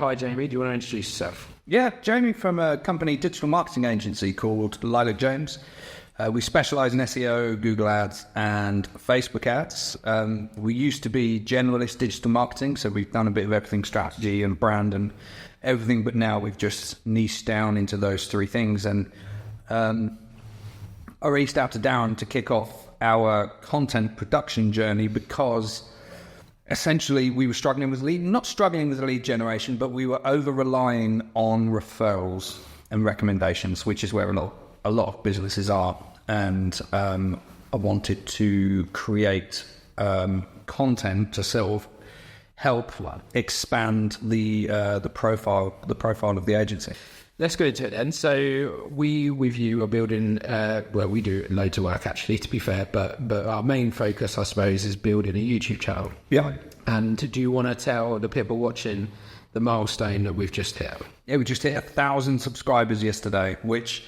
hi, Jamie. Do you want to introduce yourself? Yeah, Jamie from a company digital marketing agency called Lila James. We specialise in SEO, Google Ads and Facebook ads. We used to be generalist digital marketing, so we've done a bit of everything, strategy and brand and everything, but now we've just niched down into those three things. And I reached out to Darren to kick off our content production journey because essentially we were struggling with not struggling with lead generation, but we were over-relying on referrals and recommendations, which is where a lot of businesses are. And I wanted to create content to sort of help expand the profile of the agency. Let's go into it then. So we, with you, are building, we do loads of work actually, to be fair, but our main focus, I suppose, is building a YouTube channel. Yeah. And do you want to tell the people watching the milestone that we've just hit? Yeah, we just hit 1,000 subscribers yesterday, which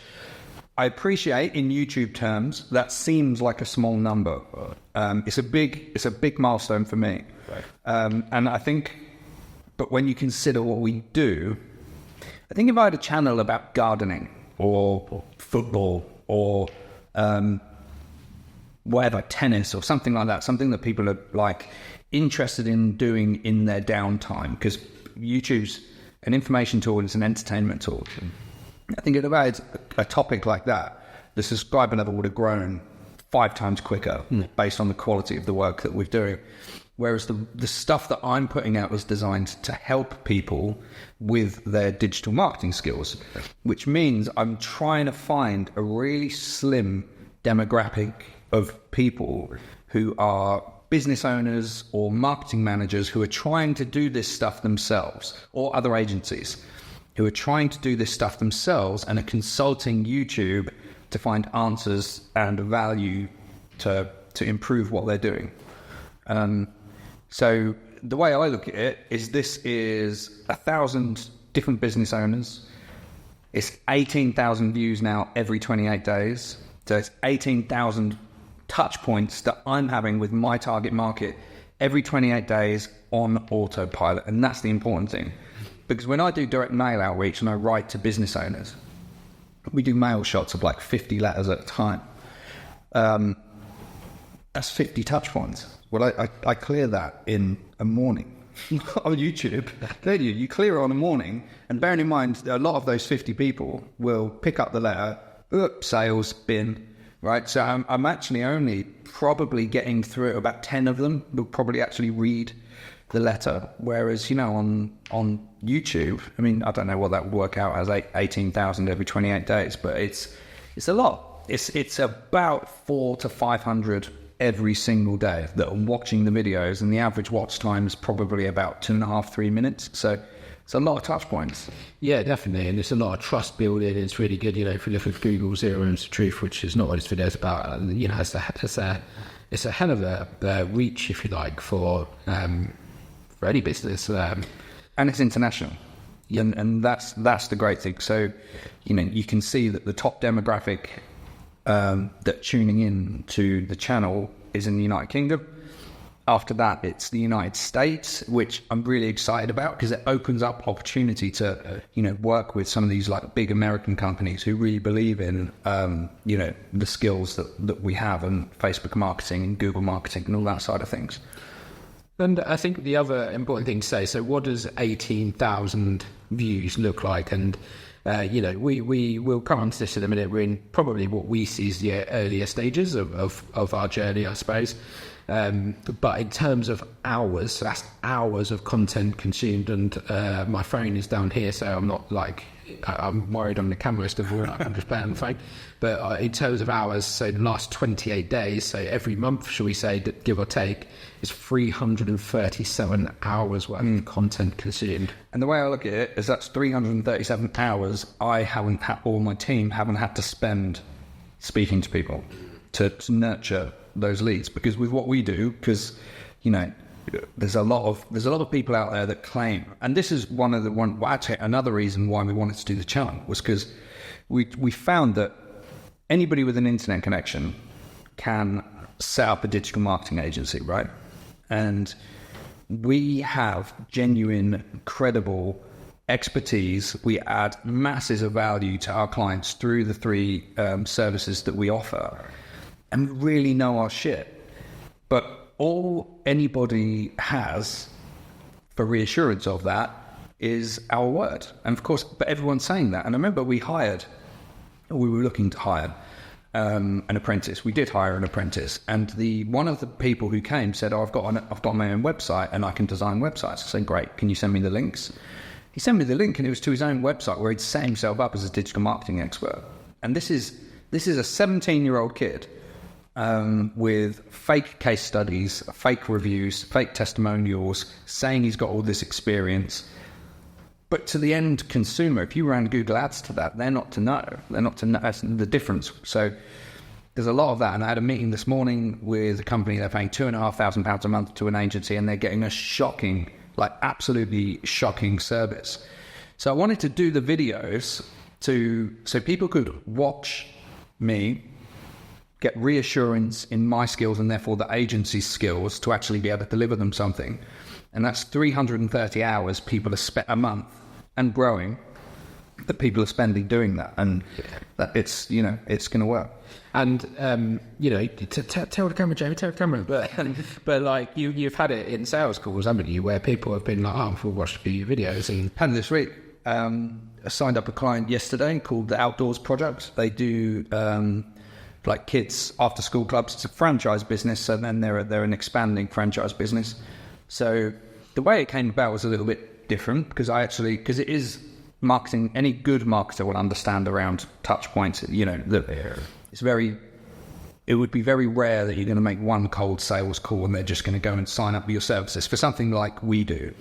I appreciate in YouTube terms. That seems like a small number. It's a big milestone for me. Right. And I think, but when you consider what we do, I think if I had a channel about gardening or football or whatever, tennis or something like that, something that people are like interested in doing in their downtime, because YouTube's an information tool and it's an entertainment tool. I think if I had a topic like that, the subscriber level would have grown 5 times quicker based on the quality of the work that we're doing. Whereas the stuff that I'm putting out was designed to help people with their digital marketing skills, which means I'm trying to find a really slim demographic of people who are business owners or marketing managers who are trying to do this stuff themselves, or other agencies who are trying to do this stuff themselves and are consulting YouTube to find answers and value to improve what they're doing. So the way I look at it is this is 1,000 different business owners. It's 18,000 views now every 28 days. So it's 18,000 touch points that I'm having with my target market every 28 days on autopilot. And that's the important thing. Because when I do direct mail outreach and I write to business owners, we do mail shots of like 50 letters at a time. That's 50 touch points. Well, I clear that in a morning on YouTube. You clear it on a morning, and bearing in mind, a lot of those 50 people will pick up the letter, sales, bin, right? So I'm actually only probably getting through about 10 of them will probably actually read the letter. Whereas, on YouTube, I mean, I don't know what that would work out as 18,000 every 28 days, but it's a lot. It's about 400 to 500 every single day that are watching the videos, and the average watch time is probably about 2.5-3 minutes. So it's a lot of touch points. Yeah, definitely, and it's a lot of trust building. It's really good, if you look at Google Zero Rooms of Truth, which is not what this video is about. It's a hell of a reach, if you like, for any business, and it's international. Yeah. And that's the great thing. So you can see that the top demographic that tuning in to the channel is in the United Kingdom. After that, it's the United States, which I'm really excited about because it opens up opportunity to, work with some of these like big American companies who really believe in, the skills that we have in Facebook marketing and Google marketing and all that side of things. And I think the other important thing to say, so what does 18,000 views look like? And we will come on to this in a minute. We're in probably what we see as the earlier stages of our journey, I suppose. But in terms of hours, so that's hours of content consumed, and my phone is down here, so I'm not I'm worried on the camera stuff. I'm just playing on the phone. But in terms of hours, so the last 28 days, so every month, shall we say, give or take, is 337 hours worth of content consumed. And the way I look at it is that's 337 hours I haven't had, or my team haven't had to spend speaking to people to nurture those leads. Because with what we do, there's a lot of people out there that claim, and this is another reason why we wanted to do the channel was because we found that anybody with an internet connection can set up a digital marketing agency, right? And we have genuine, credible expertise. We add masses of value to our clients through the three services that we offer, and we really know our shit. But all anybody has for reassurance of that is our word. And of course, but everyone's saying that. And I remember we were looking to hire an apprentice. We did hire an apprentice, and one of the people who came said, "Oh, I've got my own website and I can design websites." I said, "Great, can you send me the links?" He sent me the link, and it was to his own website where he'd set himself up as a digital marketing expert. And this is a 17-year-old kid with fake case studies, fake reviews, fake testimonials, saying he's got all this experience. But to the end consumer, if you ran Google Ads to that, they're not to know. That's the difference. So there's a lot of that. And I had a meeting this morning with a company. They're paying £2,500 a month to an agency, and they're getting a shocking, absolutely shocking service. So I wanted to do the videos so people could watch me, get reassurance in my skills and therefore the agency's skills to actually be able to deliver them something. And that's 330 hours people are spent a month and growing that people are spending doing that. And that it's going to work. And, tell the camera, Jamie, tell the camera. But you've had it in sales calls, haven't you, where people have been like, "Oh, we'll watch a few videos." And had this week, I signed up a client yesterday called the Outdoors Project. They do kids after school clubs. It's a franchise business, so then they're an expanding franchise business. So the way it came about was a little bit different because it is marketing. Any good marketer will understand around touch points. It would be very rare that you're going to make one cold sales call and they're just going to go and sign up for your services for something like we do,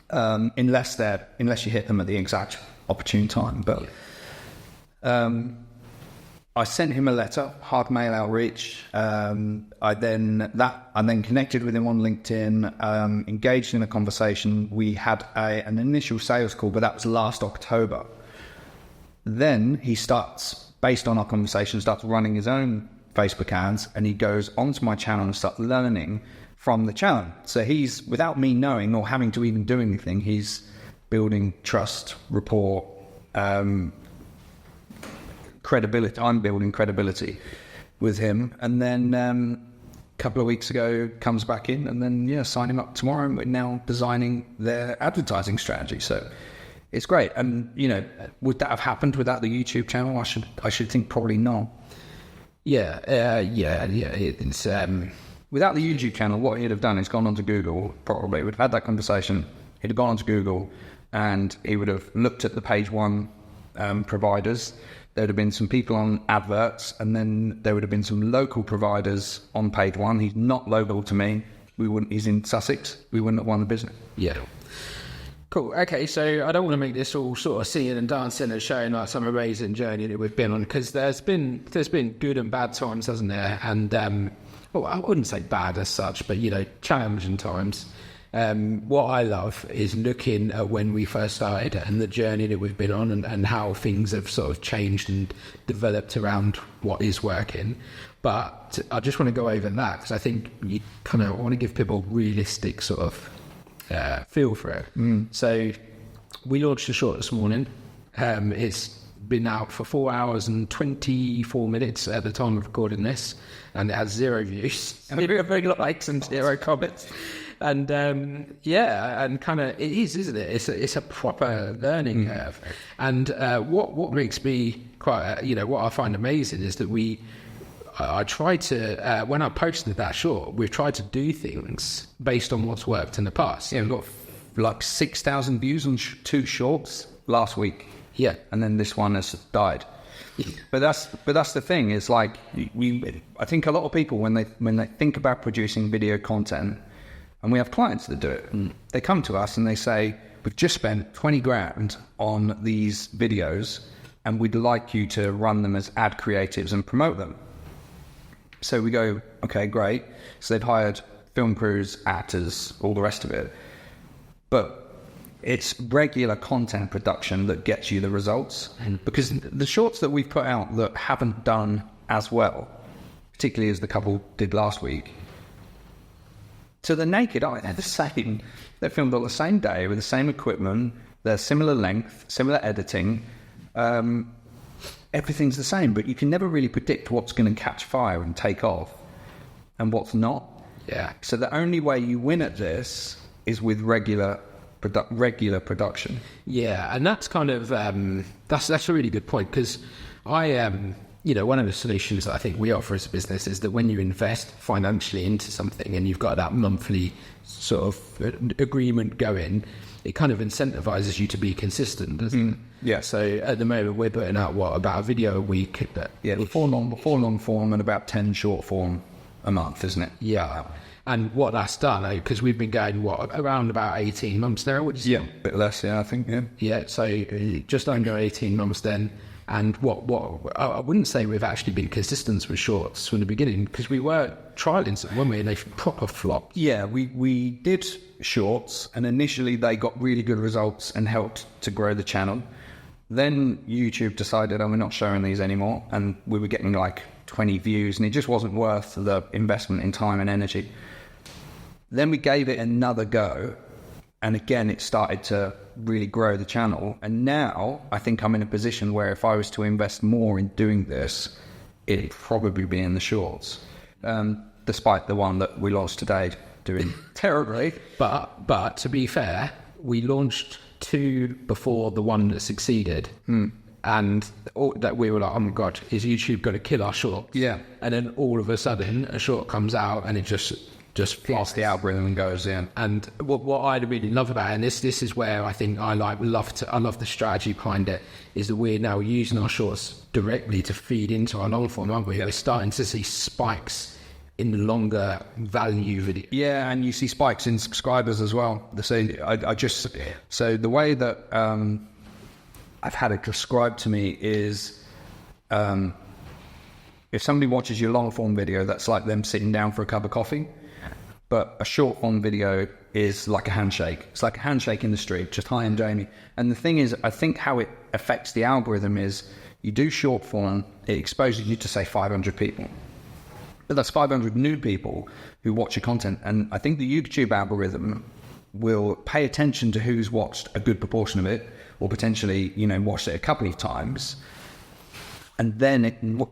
unless you hit them at the exact opportune time. But I sent him a letter, hard mail outreach. I then connected with him on LinkedIn, engaged in a conversation. We had an initial sales call, but that was last October. Then he based on our conversation, starts running his own Facebook ads, and he goes onto my channel and starts learning from the channel. So he's, without me knowing or having to even do anything, he's building trust, rapport, credibility. I'm building credibility with him. And then a couple of weeks ago comes back in, and then sign him up tomorrow, and we're now designing their advertising strategy. So it's great. And would that have happened without the YouTube channel? I should think probably not. Yeah. It's without the YouTube channel, what he'd have done is gone onto Google. Probably would have had that conversation. He'd have gone onto Google, and he would have looked at the page one providers. There would have been some people on adverts, and then there would have been some local providers on page one. He's not local to me. He's in Sussex. We wouldn't have won the business. Yeah. Cool. Okay, so I don't want to make this all sort of singing and dancing and showing like some amazing journey that we've been on, because there's been good and bad times, hasn't there? And I wouldn't say bad as such, but challenging times. What I love is looking at when we first started and the journey that we've been on, and how things have sort of changed and developed around what is working. But I just want to go over that because I think you kind of want to give people realistic sort of feel for it. So we launched a short this morning. It's been out for 4 hours and 24 minutes at the time of recording this, and it has 0 views, 0 likes and 0 comments. And and kind of it is, isn't it? It's a proper learning curve. And what makes me quite what I find amazing is that I try to when I posted that short, we've tried to do things based on what's worked in the past. We've got like 6,000 views on 2 shorts last week. Yeah, and then this one has died. But that's the thing. Is like I think a lot of people when they think about producing video content. And we have clients that do it. They come to us and they say, "We've just spent 20 grand on these videos and we'd like you to run them as ad creatives and promote them." So we go, "Okay, great." So they've hired film crews, actors, all the rest of it. But it's regular content production that gets you the results. Because the shorts that we've put out that haven't done as well, particularly as the couple did last week, to the naked eye, they're the same. They're filmed on the same day with the same equipment. They're similar length, similar editing. Everything's the same, but you can never really predict what's going to catch fire and take off and what's not. Yeah. So the only way you win at this is with regular production. Yeah, and that's kind of that's a really good point, because one of the solutions that I think we offer as a business is that when you invest financially into something and you've got that monthly sort of agreement going, it kind of incentivizes you to be consistent, doesn't it? Yeah. So at the moment we're putting out about a video a week. Four long form and about 10 short form a month, isn't it? Yeah. And what that's done, because we've been going, around about 18 months now? A bit less, I think, yeah. Yeah, so just under 18 months then. And what I wouldn't say we've actually been consistent with shorts from the beginning, because we were trialing some, weren't we? And they proper flopped. Yeah, we did shorts, and initially they got really good results and helped to grow the channel. Then YouTube decided, we're not showing these anymore, and we were getting like 20 views, and it just wasn't worth the investment in time and energy. Then we gave it another go, and again it started to really grow the channel. And now I think I'm in a position where if I was to invest more in doing this, it'd probably be in the shorts, despite the one that we launched today doing terribly. But to be fair, we launched 2 before the one that succeeded. And that we were like, oh my God, is YouTube going to kill our shorts? Yeah. And then all of a sudden a short comes out and it just flies the algorithm and goes in. And what I really love about it, and this is where I think I love the strategy behind it, is that we're now using our shorts directly to feed into our long form, aren't we? We're starting to see spikes in the longer value video. Yeah, and you see spikes in subscribers as well. So the way that I've had it described to me is, if somebody watches your long form video, that's like them sitting down for a cup of coffee. But a short form video is like a handshake. It's like a handshake in the street, just hi, I'm Jamie. And the thing is, I think how it affects the algorithm is you do short form, it exposes you to say 500 people. But that's 500 new people who watch your content. And I think the YouTube algorithm will pay attention to who's watched a good proportion of it, or potentially, watched it a couple of times. And then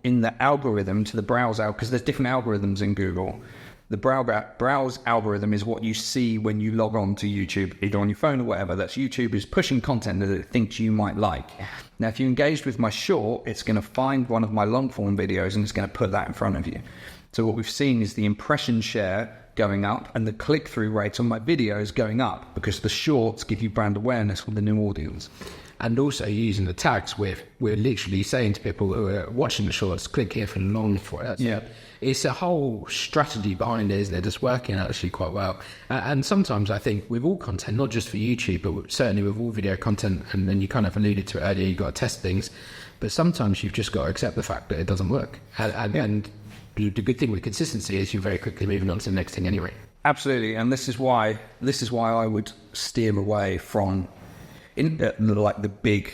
in the algorithm to the browse out, because there's different algorithms in Google. The browse algorithm is what you see when you log on to YouTube, either on your phone or whatever. That's YouTube is pushing content that it thinks you might like. Now, if you engaged with my short, it's going to find one of my long form videos and it's going to put that in front of you. So what we've seen is the impression share going up and the click-through rates on my videos going up, because the shorts give you brand awareness with the new audience. And also using the tags, we're literally saying to people who are watching the shorts, click here for long for it. Yeah. It's a whole strategy behind it, isn't it? It's working actually quite well. And sometimes I think with all content, not just for YouTube, but certainly with all video content, and then you kind of alluded to it earlier, you've got to test things. But sometimes you've just got to accept the fact that it doesn't work. And the good thing with consistency is you're very quickly moving on to the next thing anyway. Absolutely. And this is why I would steer away from like the big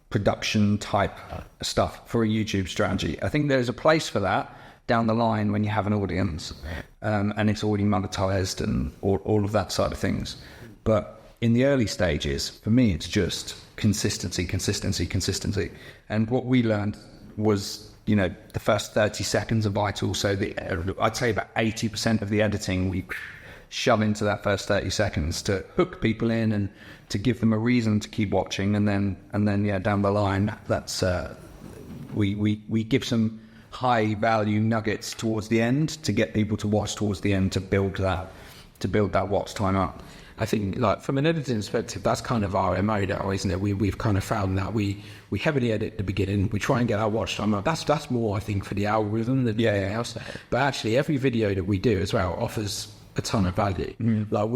production type stuff for a YouTube strategy. I think there's a place for that down the line when you have an audience, and it's already monetized and all of that side of things. But in the early stages, for me, it's just consistency. And what we learned was, the first 30 seconds are vital. So I'd say about 80% of the editing we shove into that first 30 seconds to hook people in and to give them a reason to keep watching. And then down the line, that's we give some high value nuggets towards the end to get people to watch towards the end, to build that watch time up. I think, like, from an editing perspective, that's kind of our MO now, isn't it? We've kind of found that we heavily edit at the beginning. We try and get our watch time up. That's more, I think, for the algorithm than anything else. But actually, every video that we do as well offers a ton of value. Like,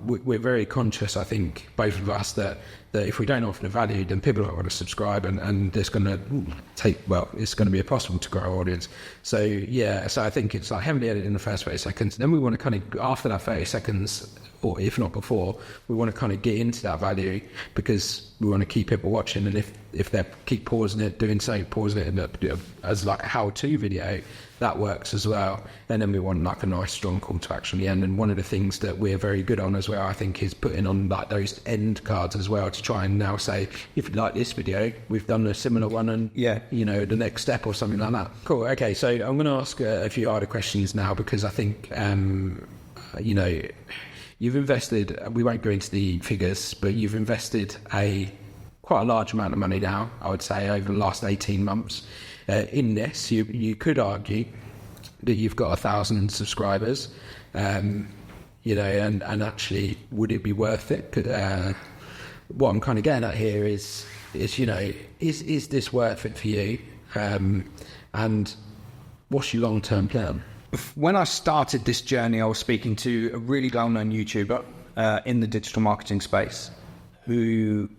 we're very conscious, I think, both of us, that that if we don't offer the value, then people don't want to subscribe, and it's going to it's going to be impossible to grow our audience. So so I think it's like heavily edited in the first 30 seconds. Then we want to kind of, after that 30 seconds, or if not before, we want to kind of get into that value, because we want to keep people watching. And if they keep pausing it, doing something, pausing it, and as like a how-to video, that works as well. And then we want like a nice strong call to action at the end. And one of the things that we're very good on as well, I think, is putting on like those end cards as well, to try and now say, if you like this video, we've done a similar one, and the next step or something like that. Cool. Okay, so I'm going to ask a few harder questions now, because I think you've invested, we won't go into the figures, but you've invested quite a large amount of money now, I would say, over the last 18 months. In this, you could argue that you've got 1,000 subscribers, and actually, would it be worth it? What I'm kind of getting at here is this worth it for you? And what's your long-term plan? When I started this journey, I was speaking to a really well-known YouTuber in the digital marketing space who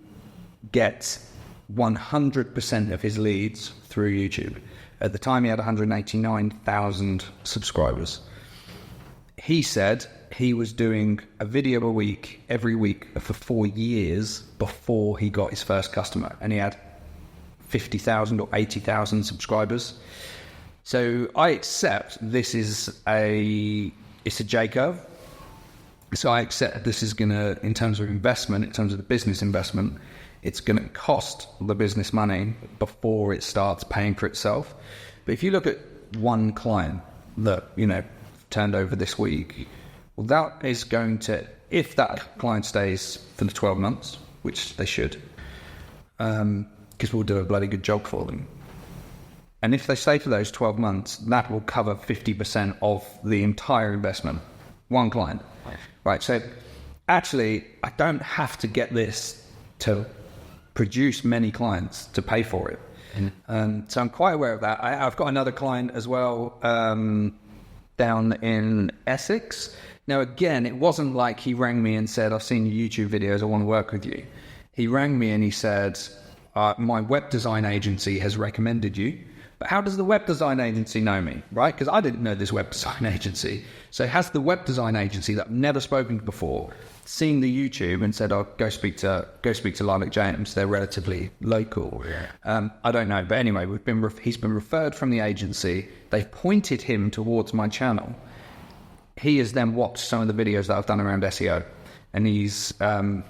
gets 100% of his leads through YouTube. At the time, he had 189,000 subscribers. He said he was doing a video a week, every week, for 4 years before he got his first customer, and he had 50,000 or 80,000 subscribers. So I accept this is a J-curve. So I accept this is going to, in terms of investment, in terms of the business investment, it's going to cost the business money before it starts paying for itself. But if you look at one client that, turned over this week, well, that is going to, if that client stays for the 12 months, which they should, because we'll do a bloody good job for them. And if they stay for those 12 months, that will cover 50% of the entire investment. One client. Right, so actually, I don't have to get this to produce many clients to pay for it. So I'm quite aware of that. I've got another client as well down in Essex. Now, again, it wasn't like he rang me and said, I've seen your YouTube videos, I want to work with you. He rang me and he said, my web design agency has recommended you. But how does the web design agency know me, right? Because I didn't know this web design agency. So has the web design agency that I've never spoken to before seen the YouTube and said, go speak to Lilac James, they're relatively local. I don't know. But anyway, he's been referred from the agency. They've pointed him towards my channel. He has then watched some of the videos that I've done around SEO. And he's rang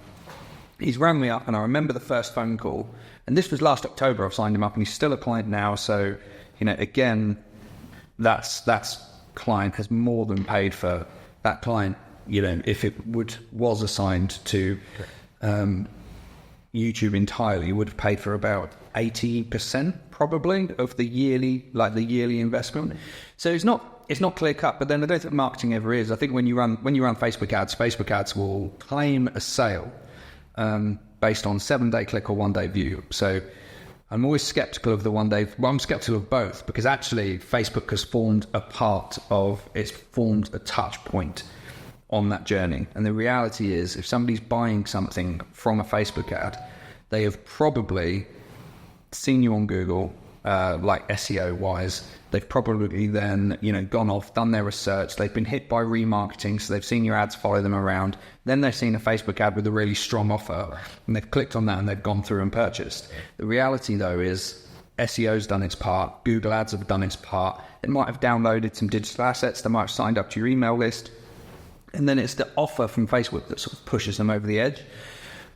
me up, and I remember the first phone call. And this was last October. I've signed him up, and he's still a client now. So, again, that's client has more than paid for that client. If it was assigned to YouTube entirely, would have paid for about 80% probably of the yearly investment. So it's not clear cut. But then I don't think marketing ever is. I think when you run Facebook ads will claim a sale based on 7-day click or 1-day view. So I'm always skeptical of the 1-day. Well, I'm skeptical of both, because actually Facebook has formed a touch point on that journey. And the reality is, if somebody's buying something from a Facebook ad, they have probably seen you on Google, like SEO wise. They've probably then, gone off, done their research. They've been hit by remarketing, so they've seen your ads, follow them around. Then they've seen a Facebook ad with a really strong offer, and they've clicked on that and they've gone through and purchased. The reality, though, is SEO's done its part. Google Ads have done its part. It might have downloaded some digital assets. They might have signed up to your email list. And then it's the offer from Facebook that sort of pushes them over the edge.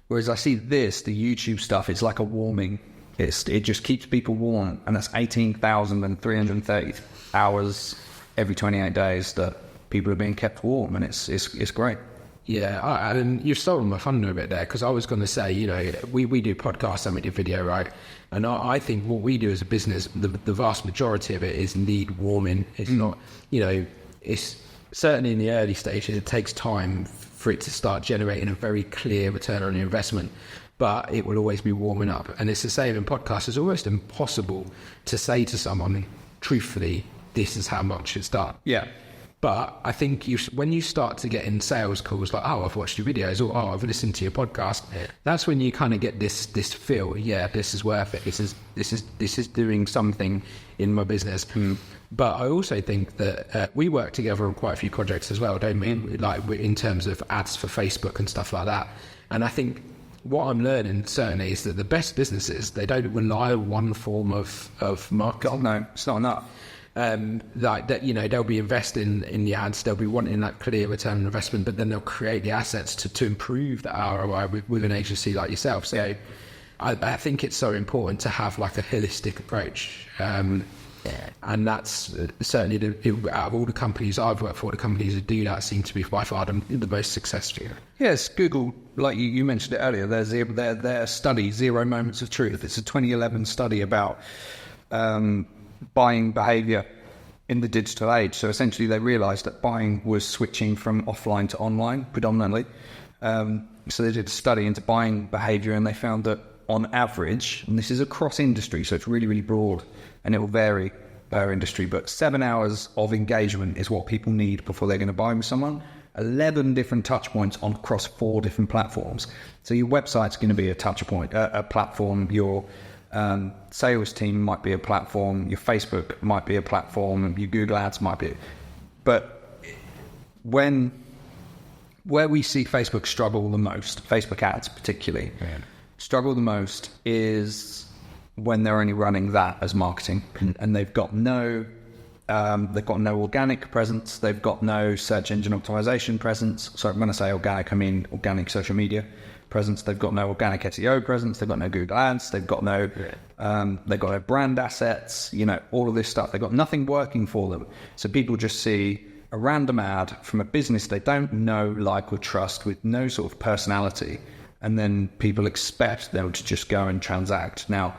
Whereas I see the YouTube stuff, it's like a warming. It just keeps people warm, and that's 18,330 hours every 28 days that people are being kept warm, and it's great. Yeah, and you've stolen my thunder a bit there, because I was going to say, we do podcasts and we do video, right? And I think what we do as a business, the vast majority of it is lead warming. It's not, it's certainly in the early stages, it takes time for it to start generating a very clear return on your investment. But it will always be warming up. And it's the same in podcasts. It's almost impossible to say to someone, truthfully, this is how much it's done. Yeah. But I think when you start to get in sales calls like, oh, I've watched your videos, or oh, I've listened to your podcast, that's when you kind of get this feel, yeah, this is worth it. This is doing something in my business. But I also think that we work together on quite a few projects as well, don't we? Like in terms of ads for Facebook and stuff like that. And I think what I'm learning certainly is that the best businesses, they don't rely on one form of marketing. God, no, it's not enough. Like that, you know, they'll be investing in the ads, they'll be wanting that clear return on investment, but then they'll create the assets to improve the ROI with an agency like yourself. So I think it's so important to have like a holistic approach. And that's certainly out of all the companies I've worked for, the companies that do that seem to be by far the most successful. Yes, Google, like you mentioned it earlier, there's their study, 0 Moments of Truth. It's a 2011 study about buying behavior in the digital age. So essentially they realized that buying was switching from offline to online predominantly. So they did a study into buying behavior, and they found that on average, and this is across industry, so it's really, really broad, and it will vary per industry, but 7 hours of engagement is what people need before they're going to buy with someone. 11 different touch points on across 4 different platforms. So your website's going to be a touch point, a platform. Your sales team might be a platform. Your Facebook might be a platform. Your Google Ads might be. But where we see Facebook struggle the most, Facebook ads particularly, struggle the most is when they're only running that as marketing, and they've got no organic presence, they've got no search engine optimization presence. So when I say organic, I mean organic social media presence. They've got no organic SEO presence, they've got no Google Ads, they've got no brand assets, you know, all of this stuff. They've got nothing working for them. So people just see a random ad from a business they don't know, like, or trust, with no sort of personality, and then people expect them to just go and transact. Now,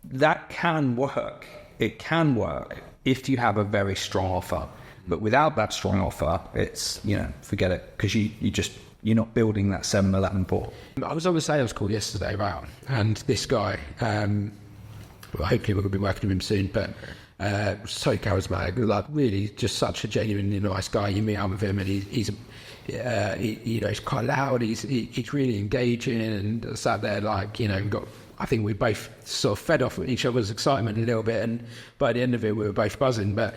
that can work. It can work if you have a very strong offer. But without that strong offer, it's, you know, forget it, because you're not building that 7-Eleven port. I was on a sales call yesterday, right, and this guy, hopefully we're going to be working with him soon, but so charismatic, like really just such a genuinely nice guy. You meet up with him and he's quite loud, he's really engaging, and sat there like, you know, I think we both sort of fed off each other's excitement a little bit, and by the end of it we were both buzzing. But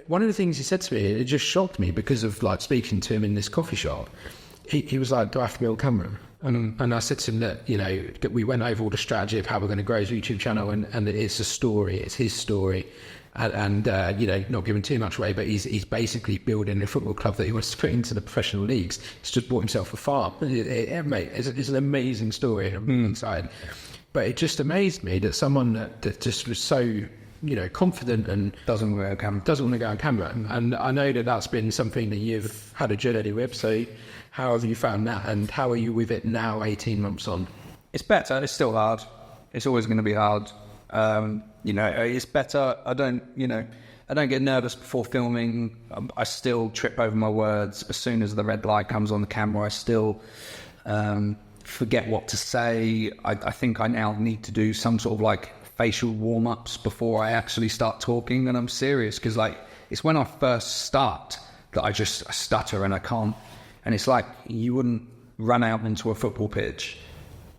one of the things he said to me, it just shocked me, because of like speaking to him in this coffee shop. He was like, do I have to be on camera? And I said to him that, you know, that we went over all the strategy of how we're going to grow his YouTube channel, and it's a story, it's his story, and you know, not giving too much away, but he's basically building a football club that he wants to put into the professional leagues. He's just bought himself a farm. Mate, it's an amazing story, and I'm excited. But it just amazed me that someone that just was so, you know, confident and doesn't want to go on camera. And I know that that's been something that you've had a journey with. So how have you found that, and how are you with it now, 18 months on? It's better. It's still hard. It's always going to be hard. You know, it's better. I don't get nervous before filming. I still trip over my words. As soon as the red light comes on the camera, I still forget what to say. I think I now need to do some sort of like facial warm-ups before I actually start talking, and I'm serious, because like it's when I first start that I stutter and I can't. And it's like you wouldn't run out into a football pitch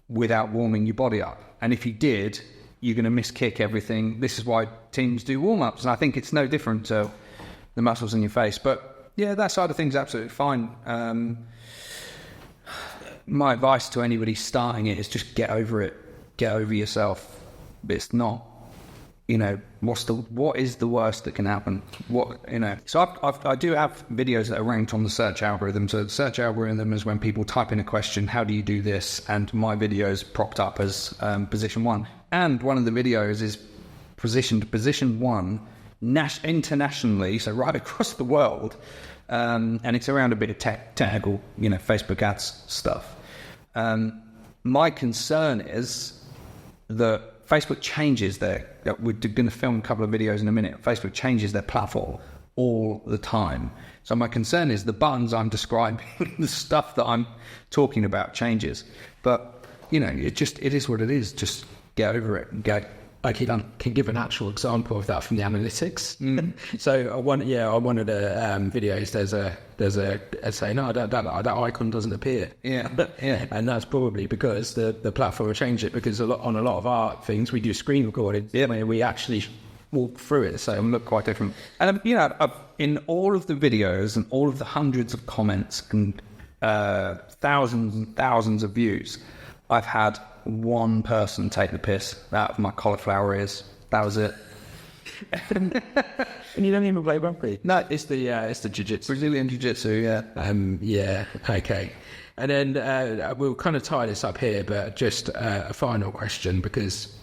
without warming your body up, and if you did, you're going to miskick everything. This is why teams do warm-ups, and I think it's no different to the muscles in your face. But yeah, that side of things is absolutely fine. My advice to anybody starting it is just get over it, get over yourself. It's not, you know, what is the worst that can happen? So I do have videos that are ranked on the search algorithm. So the search algorithm is when people type in a question, how do you do this? And my video is propped up as position 1. And one of the videos is positioned position 1 internationally, so right across the world. And it's around a bit of technical, you know, Facebook ads stuff. My concern is that Facebook changes we're going to film a couple of videos in a minute. Facebook changes their platform all the time. So my concern is the buttons I'm describing, the stuff that I'm talking about changes. But, you know, it is what it is. Just get over it and I can give an actual example of that from the analytics. So I wanted a videos. There's a saying, no, that icon doesn't appear. Yeah. And that's probably because the platform will change it, because on a lot of our things we do screen recordings. Yeah, where we actually walk through it, so look quite different. And in all of the videos and all of the hundreds of comments and thousands and thousands of views, I've had one person take the piss out of my cauliflower ears. That was it. And you don't even play rugby? No, it's the jiu-jitsu. Brazilian jiu-jitsu, yeah. Yeah, okay. And then we'll kind of tie this up here, but just a final question, because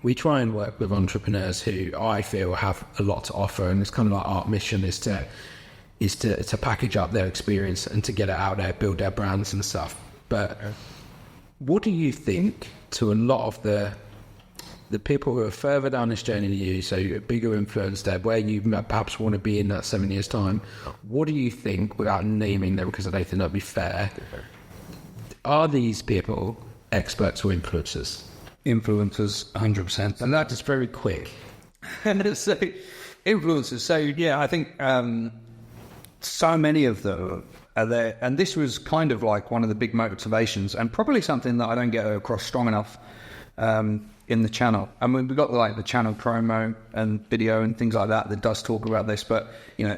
we try and work with entrepreneurs who I feel have a lot to offer, and it's kind of like our mission is to package up their experience and to get it out there, build their brands and stuff. But what do you think to a lot of the people who are further down this journey than you, so a bigger influence there, where you perhaps want to be in that 7 years' time? What do you think, without naming them, because I don't think that'd be fair, are these people experts or influencers? Influencers, 100%. And that is very quick. So, influencers. So, yeah, I think so many of them are there. And this was kind of like one of the big motivations, and probably something that I don't get across strong enough in the channel. I mean, we've got like the channel promo and video and things like that does talk about this. But,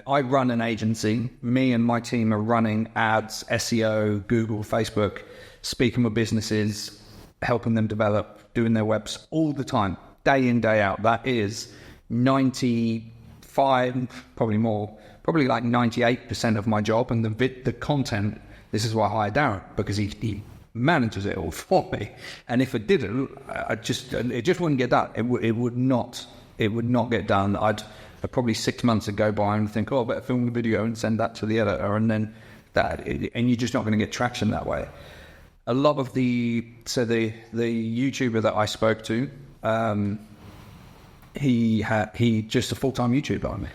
I run an agency. Me and my team are running ads, SEO, Google, Facebook, speaking with businesses, helping them develop, doing their webs all the time, day in, day out. That is 95, probably more, probably like 98% of my job. And the content, this is why I hired Darren, because he manages it all for me. And if it didn't, it just wouldn't get done. It would not get done. I'd probably 6 months would go by and think, I better film the video and send that to the editor, and then and you're just not going to get traction that way. A lot of the YouTuber that I spoke to, he just a full-time YouTuber.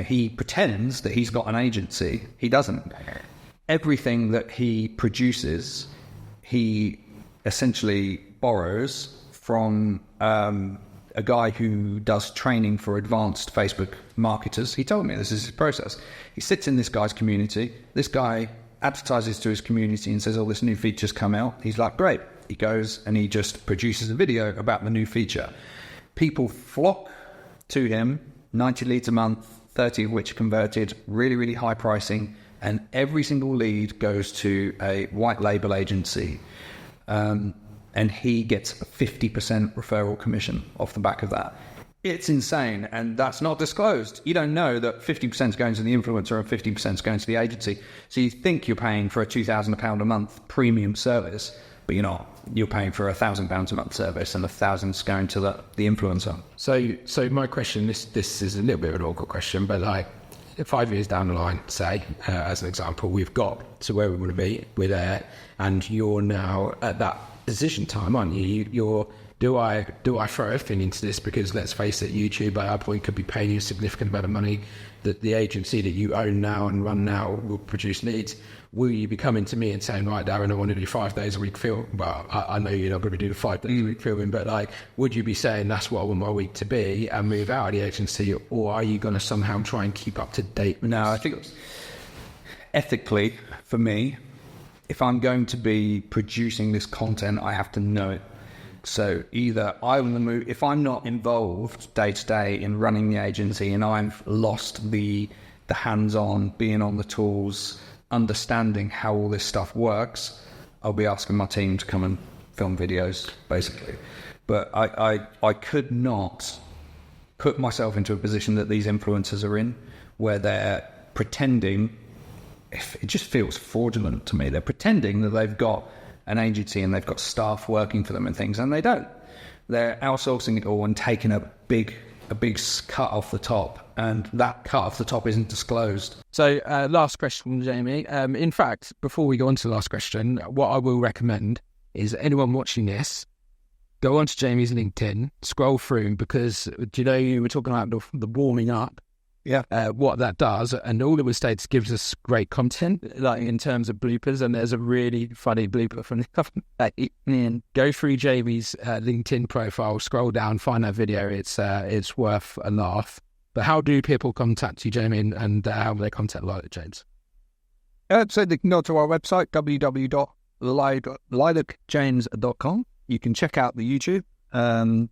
He pretends that he's got an agency. He doesn't. Everything that he produces, he essentially borrows from a guy who does training for advanced Facebook marketers. He told me this is his process. He sits in this guy's community. This guy advertises to his community and says, this new feature's come out. He's like, great. He goes and he just produces a video about the new feature. People flock to him, 90 leads a month, 30 of which converted, really, really high pricing. And every single lead goes to a white label agency. And he gets a 50% referral commission off the back of that. It's insane, and that's not disclosed. You don't know that 50% is going to the influencer and 50% is going to the agency. So you think you're paying for a £2,000 a month premium service, but you're not. You're paying for a £1,000 a month service, and 1,000 is going to the influencer. So my question, this is a little bit of an awkward question, but like 5 years down the line, say, as an example, we've got to where we want to be. We're there, and you're now at that decision time, aren't you? Do I throw everything into this? Because let's face it, YouTube at that point could be paying you a significant amount of money. That the agency that you own now and run now will produce leads. Will you be coming to me and saying, right, Darren, I want to do 5 days a week film? Well, I know you're not going to do the 5 days a week filming, but like, would you be saying that's what I want my week to be and move out of the agency, or are you going to somehow try and keep up to date? No, I think ethically, for me, if I'm going to be producing this content, I have to know it. So either I will move, if I'm not involved day to day in running the agency and I've lost the hands-on, being on the tools, understanding how all this stuff works, I'll be asking my team to come and film videos, basically. But I could not put myself into a position that these influencers are in, where they're pretending, it just feels fraudulent to me. They're pretending that they've got an agency and they've got staff working for them and things, and they don't. They're outsourcing it all and taking a big cut off the top, and that cut off the top isn't disclosed. So last question, Jamie. In fact, before we go on to the last question, what I will recommend is anyone watching this, go onto Jamie's LinkedIn, scroll through, because you were talking about the warming up. what that does. And all the mistakes gives us great content, like in terms of bloopers. And there's a really funny blooper from the other day. Go through Jamie's LinkedIn profile, scroll down, find that video. It's worth a laugh. But how do people contact you, Jamie, and how do they contact Lilac James? So they can go to our website, www.lilacjames.com. You can check out the YouTube,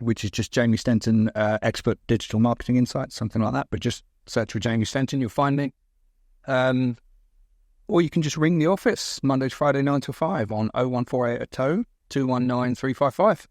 which is just Jamie Stenton, Expert Digital Marketing Insights, something like that. But just search for Jamie Stenton, you'll find me. Or you can just ring the office Monday to Friday, 9 to 5 on 0148 219 355.